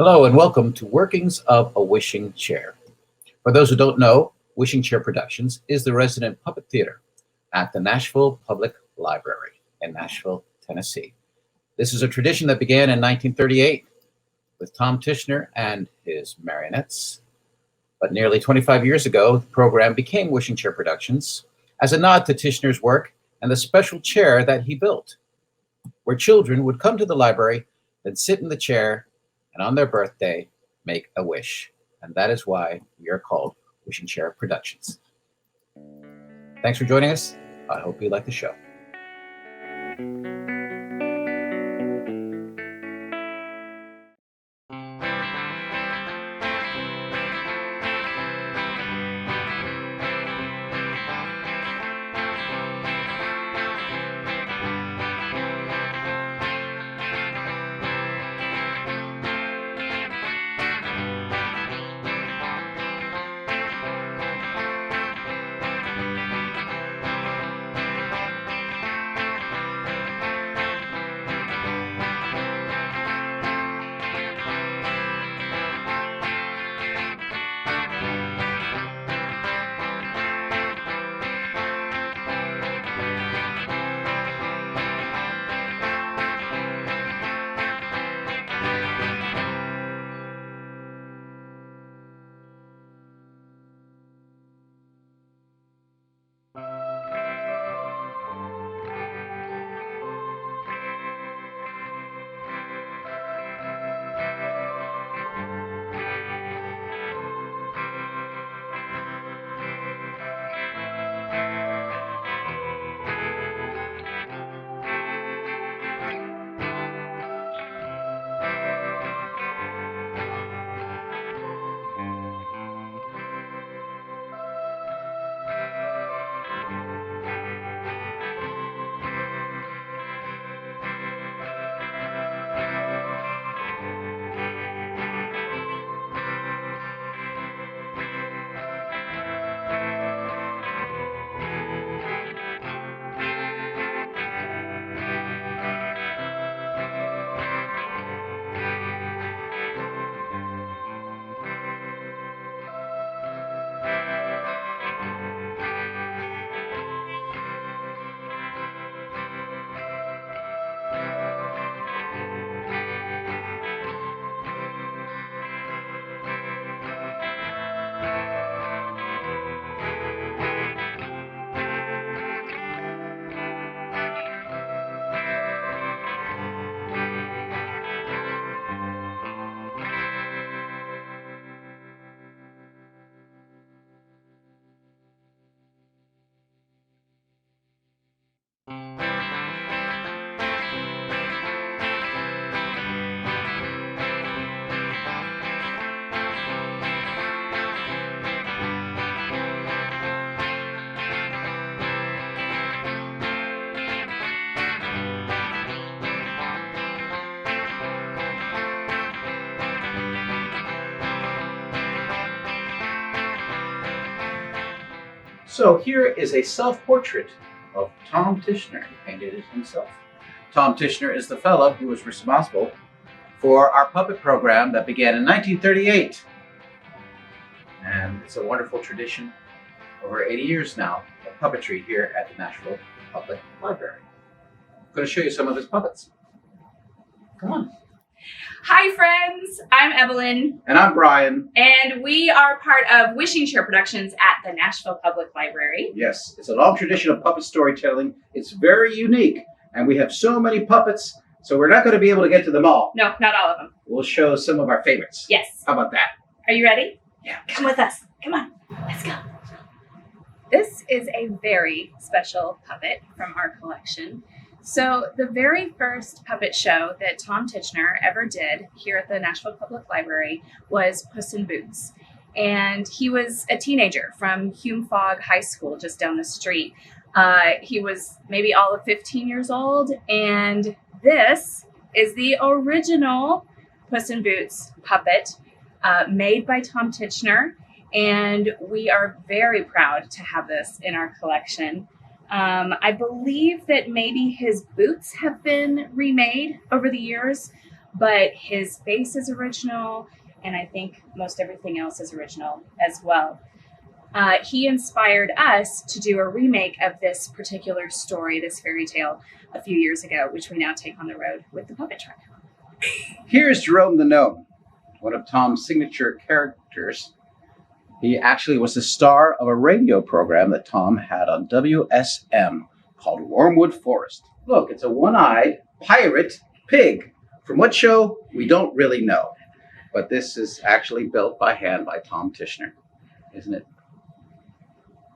Hello and welcome to Workings of a Wishing Chair. For those who don't know, Wishing Chair Productions is the resident puppet theater at the Nashville Public Library in Nashville, Tennessee. This is a tradition that began in 1938 with Tom Tishner and his marionettes. But nearly 25 years ago, the program became Wishing Chair Productions as a nod to Tishner's work and the special chair that he built, where children would come to the library, then sit in the chair, and on their birthday, make a wish. And that is why we are called Wishing Chair Productions. Thanks for joining us. I hope you like the show. So here is a self-portrait of Tom Tishner. He painted it himself. Tom Tishner is the fellow who was responsible for our puppet program that began in 1938. And it's a wonderful tradition, over 80 years now, of puppetry here at the Nashville Public Library. I'm going to show you some of his puppets. Come on. Hi friends, I'm Evelyn. And I'm Brian. And we are part of Wishing Chair Productions at the Nashville Public Library. Yes, it's a long tradition of puppet storytelling. It's very unique, and we have so many puppets, so we're not going to be able to get to them all. No, not all of them. We'll show some of our favorites. Yes. How about that? Are you ready? Yeah. Come with us. Come on. Let's go. This is a very special puppet from our collection. So the very first puppet show that Tom Tishner ever did here at the Nashville Public Library was Puss in Boots. And he was a teenager from Hume Fogg High School just down the street. He was maybe all of 15 years old, and this is the original Puss in Boots puppet made by Tom Tishner, and we are very proud to have this in our collection. I believe that maybe his boots have been remade over the years, but his face is original, and I think most everything else is original as well. He inspired us to do a remake of this particular story, this fairy tale, a few years ago, which we now take on the road with the puppet truck. Here's Jerome the Gnome, one of Tom's signature characters. He actually was the star of a radio program that Tom had on WSM called Wormwood Forest. Look, it's a one-eyed pirate pig. From what show? We don't really know. But this is actually built by hand by Tom Tischner. Isn't it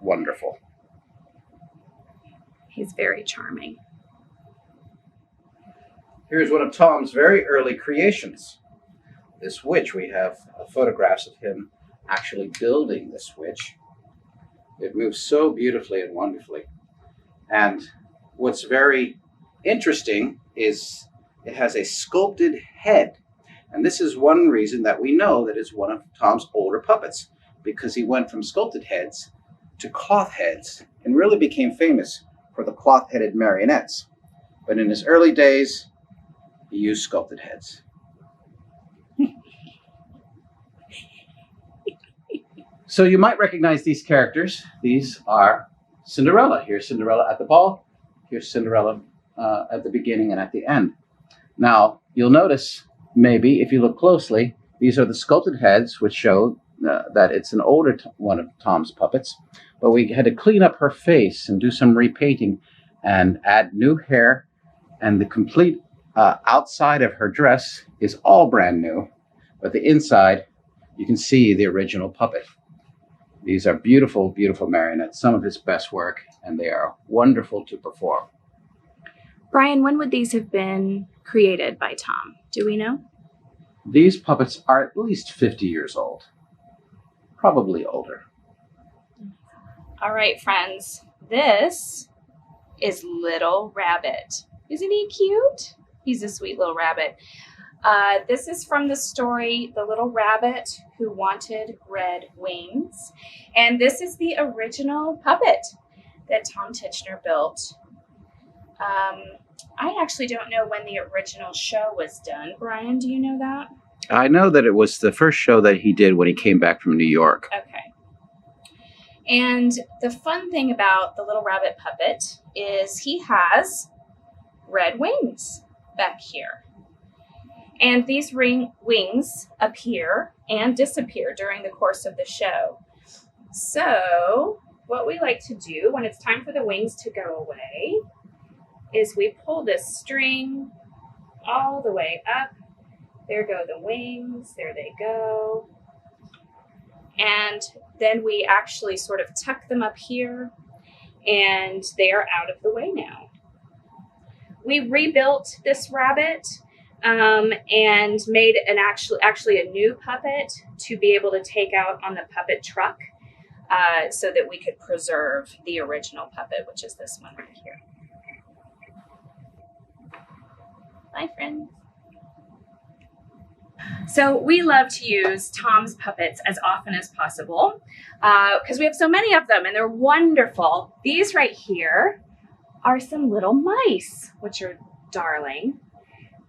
wonderful? He's very charming. Here's one of Tom's very early creations. This witch, we have photographs of him actually building this witch. It moves so beautifully and wonderfully. And what's very interesting is it has a sculpted head. And this is one reason that we know that it's one of Tom's older puppets, because he went from sculpted heads to cloth heads and really became famous for the cloth-headed marionettes. But in his early days, he used sculpted heads. So you might recognize these characters. These are Cinderella. Here's Cinderella at the ball. Here's Cinderella at the beginning and at the end. Now, you'll notice, maybe, if you look closely, these are the sculpted heads, which show that it's an older one of Tom's puppets. But we had to clean up her face and do some repainting and add new hair. And the complete outside of her dress is all brand new. But the inside, you can see the original puppet. These are beautiful, beautiful marionettes, some of his best work, and they are wonderful to perform. Brian, when would these have been created by Tom? Do we know? These puppets are at least 50 years old, probably older. All right, friends, this is Little Rabbit. Isn't he cute? He's a sweet little rabbit. This is from the story, The Little Rabbit Who Wanted Red Wings. And this is the original puppet that Tom Tischner built. I actually don't know when the original show was done. Brian, do you know that? I know that it was the first show that he did when he came back from New York. Okay. And the fun thing about the Little Rabbit puppet is he has red wings back here. And these wings appear and disappear during the course of the show. So what we like to do when it's time for the wings to go away is we pull this string all the way up. There go the wings. There they go. And then we actually sort of tuck them up here, and they are out of the way now. We rebuilt this rabbit and made an actually a new puppet to be able to take out on the puppet truck so that we could preserve the original puppet, which is this one right here. Bye, friends. So we love to use Tom's puppets as often as possible because we have so many of them and they're wonderful. These right here are some little mice, which are darling.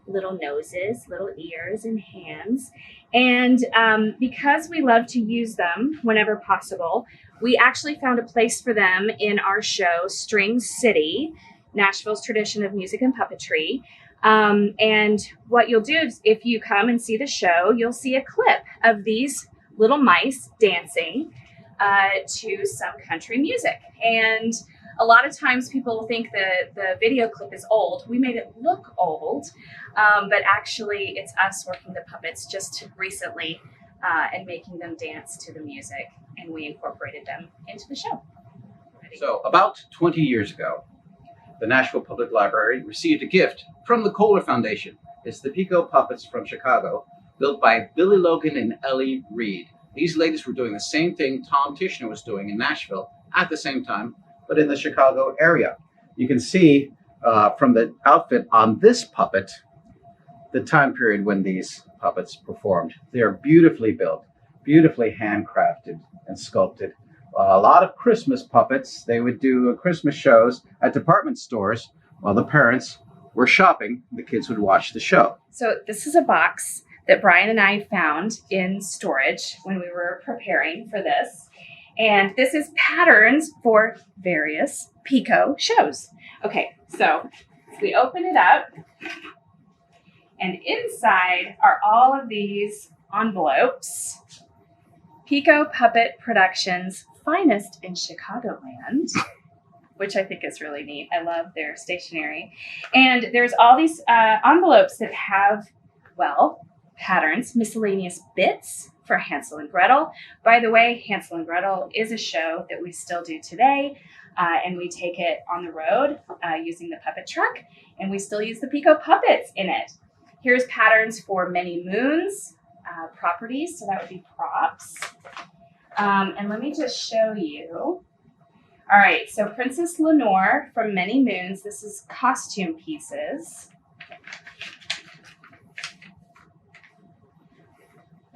Little noses, little ears, and hands. And because we love to use them whenever possible, we actually found a place for them in our show, String City, Nashville's Tradition of Music and Puppetry. And what you'll do is if you come and see the show, you'll see a clip of these little mice dancing to some country music. And a lot of times people think that the video clip is old. We made it look old, but actually it's us working the puppets just recently and making them dance to the music, and we incorporated them into the show. Ready? So about 20 years ago, the Nashville Public Library received a gift from the Kohler Foundation. It's the Pico puppets from Chicago, built by Billy Logan and Ellie Reed. These ladies were doing the same thing Tom Tischner was doing in Nashville at the same time, but in the Chicago area. You can see from the outfit on this puppet, the time period when these puppets performed. They are beautifully built, beautifully handcrafted and sculpted. A lot of Christmas puppets. They would do Christmas shows at department stores while the parents were shopping, the kids would watch the show. So this is a box that Brian and I found in storage when we were preparing for this. And this is patterns for various Pico shows. Okay, so we open it up, and inside are all of these envelopes. Pico Puppet Productions, finest in Chicagoland, which I think is really neat. I love their stationery. And there's all these envelopes that have, well, patterns, miscellaneous bits for Hansel and Gretel. By the way, Hansel and Gretel is a show that we still do today, and we take it on the road using the puppet truck, and we still use the Pico puppets in it. Here's patterns for Many Moons properties, so that would be props. And let me just show you. All right, so Princess Lenore from Many Moons. This is costume pieces.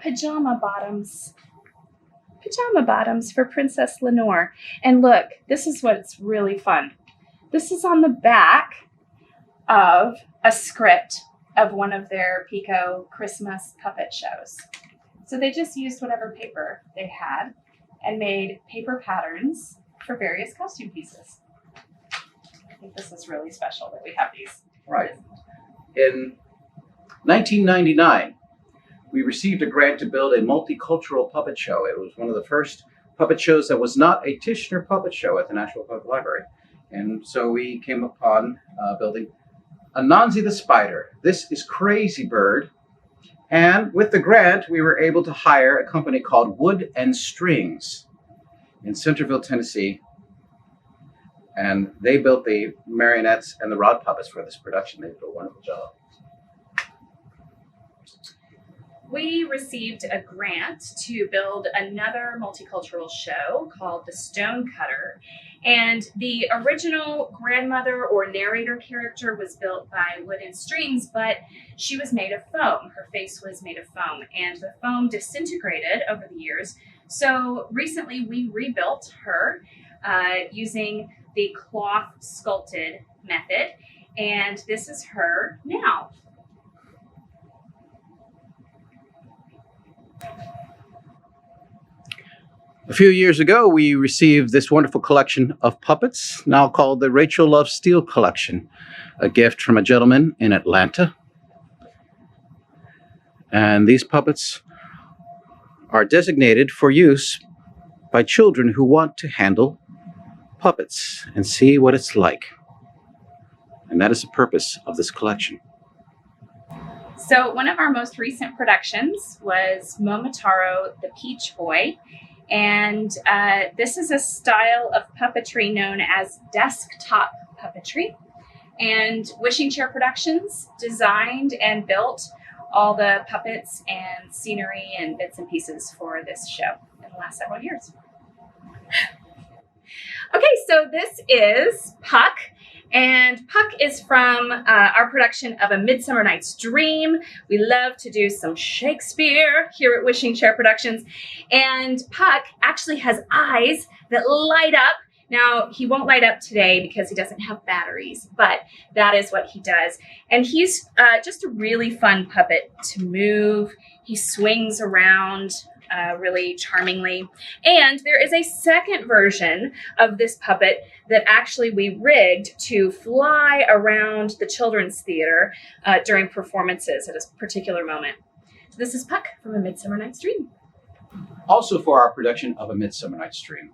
Pajama bottoms. Pajama bottoms for Princess Lenore. And look, this is what's really fun. This is on the back of a script of one of their Pico Christmas puppet shows. So they just used whatever paper they had and made paper patterns for various costume pieces. I think this is really special that we have these. Right. In 1999, we received a grant to build a multicultural puppet show. It was one of the first puppet shows that was not a Tishner puppet show at the National Public Library. And so we came upon building Anansi the Spider. This is Crazy Bird. And with the grant, we were able to hire a company called Wood and Strings in Centerville, Tennessee. And they built the marionettes and the rod puppets for this production. They did a wonderful job. We received a grant to build another multicultural show called The Stonecutter. And the original grandmother or narrator character was built by Wood and Strings, but she was made of foam. Her face was made of foam, and the foam disintegrated over the years. So recently we rebuilt her using the cloth sculpted method, and this is her now. A few years ago, we received this wonderful collection of puppets, now called the Rachel Love Steele Collection, a gift from a gentleman in Atlanta. And these puppets are designated for use by children who want to handle puppets and see what it's like. And that is the purpose of this collection. So one of our most recent productions was Momotaro the Peach Boy. And this is a style of puppetry known as desktop puppetry. And Wishing Chair Productions designed and built all the puppets and scenery and bits and pieces for this show in the last several years. Okay, so this is Puck. And Puck is from our production of A Midsummer Night's Dream. We love to do some Shakespeare here at Wishing Chair Productions. And Puck actually has eyes that light up. Now, he won't light up today because he doesn't have batteries, but that is what he does. And he's just a really fun puppet to move. He swings around really charmingly. And there is a second version of this puppet that actually we rigged to fly around the children's theater during performances at a particular moment. So this is Puck from A Midsummer Night's Dream. Also for our production of A Midsummer Night's Dream,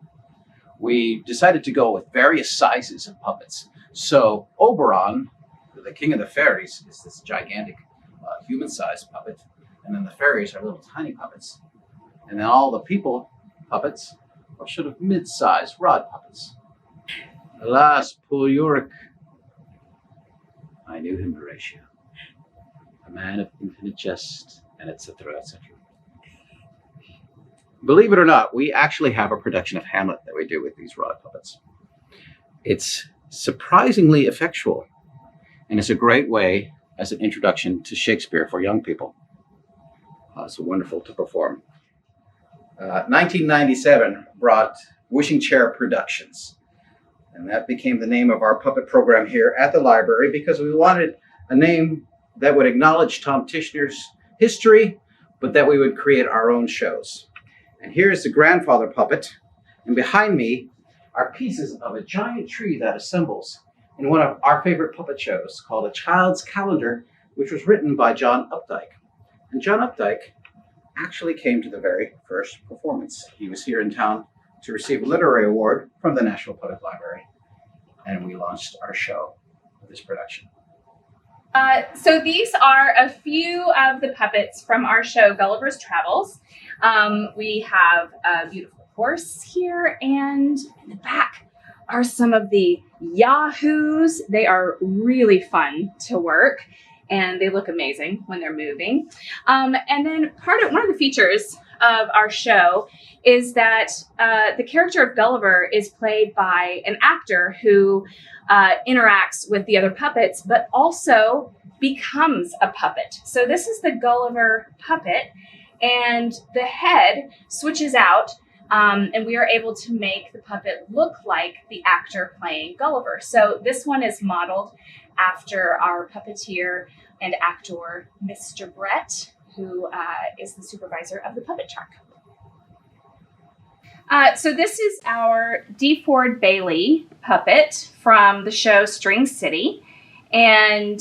we decided to go with various sizes of puppets. So Oberon, the king of the fairies, is this gigantic human-sized puppet. And then the fairies are little tiny puppets. And then all the people puppets are sort of mid-sized rod puppets. Alas, poor Yorick. I knew him, Horatio. A man of infinite jest, and etc., etc. Believe it or not, we actually have a production of Hamlet that we do with these rod puppets. It's surprisingly effectual, and it's a great way as an introduction to Shakespeare for young people. It's wonderful to perform. 1997 brought Wishing Chair Productions And that became the name of our puppet program here at the library because we wanted a name that would acknowledge Tom Tischner's history, but that we would create our own shows. And here's the grandfather puppet. And behind me are pieces of a giant tree that assembles in one of our favorite puppet shows called A Child's Calendar, which was written by John Updike. And John Updike actually came to the very first performance. He was here in town to receive a literary award from the National Public Library, and we launched our show with this production. So these are a few of the puppets from our show, Gulliver's Travels. We have a beautiful horse here, and in the back are some of the yahoos. They are really fun to work, and they look amazing when they're moving. And then one of the features of our show is that the character of Gulliver is played by an actor who interacts with the other puppets, but also becomes a puppet. So this is the Gulliver puppet, and the head switches out, and we are able to make the puppet look like the actor playing Gulliver. So this one is modeled after our puppeteer and actor, Mr. Brett, who is the supervisor of the puppet truck. So this is our D. Ford Bailey puppet from the show String City. And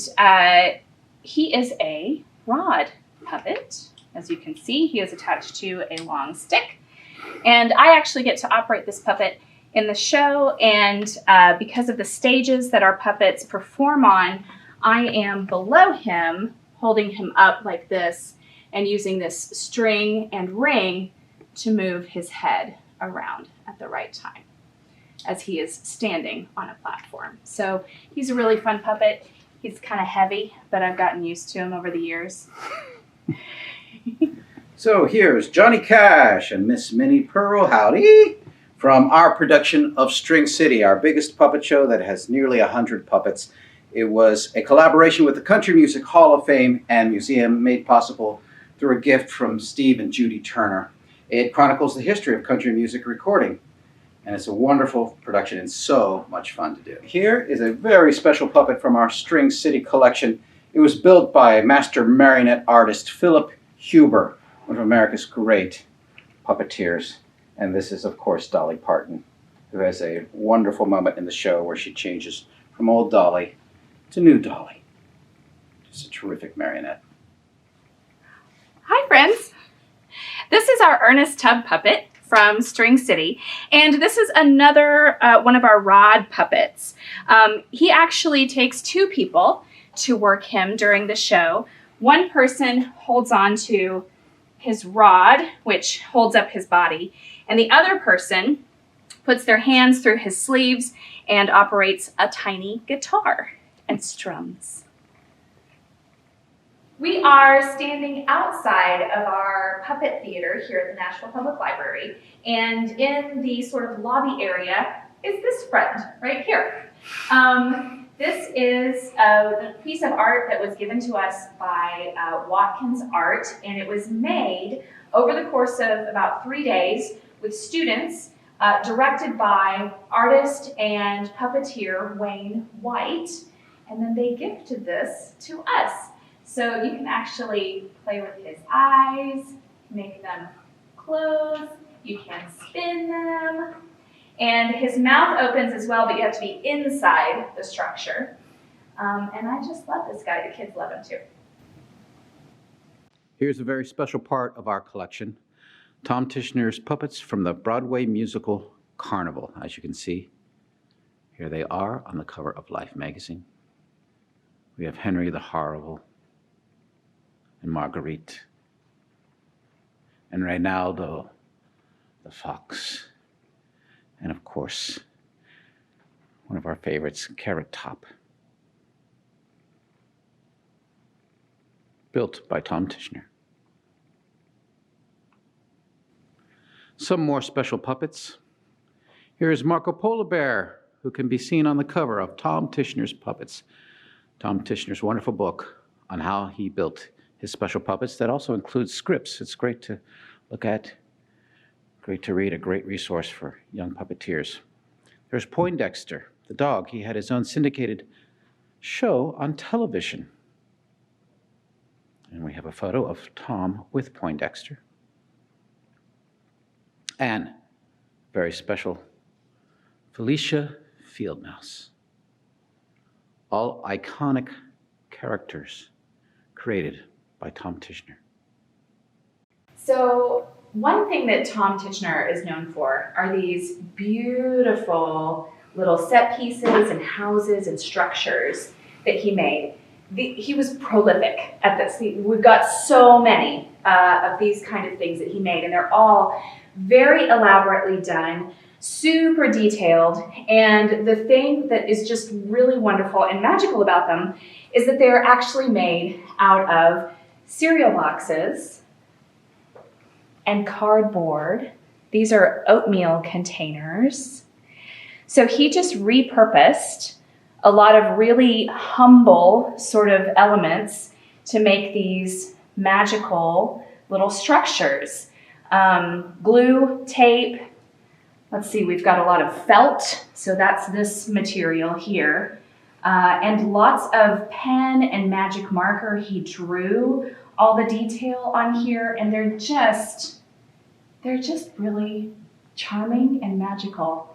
he is a rod puppet. As you can see, he is attached to a long stick. And I actually get to operate this puppet in the show. And because of the stages that our puppets perform on, I am below him, holding him up like this and using this string and ring to move his head around at the right time as he is standing on a platform. So he's a really fun puppet. He's kind of heavy, but I've gotten used to him over the years. So here's Johnny Cash and Miss Minnie Pearl, howdy, from our production of String City, our biggest puppet show that has nearly 100 puppets. It was a collaboration with the Country Music Hall of Fame and Museum, made possible through a gift from Steve and Judy Turner. It chronicles the history of country music recording, and it's a wonderful production and so much fun to do. Here is a very special puppet from our String City collection. It was built by master marionette artist Philip Huber, one of America's great puppeteers. And this is, of course, Dolly Parton, who has a wonderful moment in the show where she changes from old Dolly to new Dolly. Just a terrific marionette. Hi, friends. This is our Ernest Tubb puppet from String City, and this is another one of our rod puppets. He actually takes two people to work him during the show. One person holds on to his rod, which holds up his body, and the other person puts their hands through his sleeves and operates a tiny guitar and strums. We are standing outside of our puppet theater here at the Nashville Public Library, and in the sort of lobby area is this friend right here. This is a piece of art that was given to us by Watkins Art, and it was made over the course of about 3 days with students, directed by artist and puppeteer Wayne White, and then they gifted this to us. So you can actually play with his eyes, make them close, you can spin them, and his mouth opens as well, but you have to be inside the structure. And I just love this guy. The kids love him too. Here's a very special part of our collection, Tom Tischner's puppets from the Broadway musical Carnival. As you can see, here they are on the cover of Life magazine. We have Henry the Horrible, and Marguerite, and Reynaldo the fox, and of course, one of our favorites, Carrot Top, built by Tom Tischner. Some more special puppets. Here is Marco Polar Bear, who can be seen on the cover of Tom Tischner's Puppets, Tom Tischner's wonderful book on how he built his special puppets that also includes scripts. It's great to look at, great to read, a great resource for young puppeteers. There's Poindexter, the dog. He had his own syndicated show on television. And we have a photo of Tom with Poindexter. And very special, Felicia Fieldmouse. All iconic characters created by Tom Tichenor. So one thing that Tom Tichenor is known for are these beautiful little set pieces and houses and structures that he made. He was prolific at this. We've got so many of these kind of things that he made, and they're all very elaborately done, super detailed. And the thing that is just really wonderful and magical about them is that they're actually made out of cereal boxes and cardboard. These are oatmeal containers. So he just repurposed a lot of really humble sort of elements to make these magical little structures. Glue, tape, let's see, we've got a lot of felt, so that's this material here. And lots of pen and magic marker. He drew all the detail on here, and they're just really charming and magical.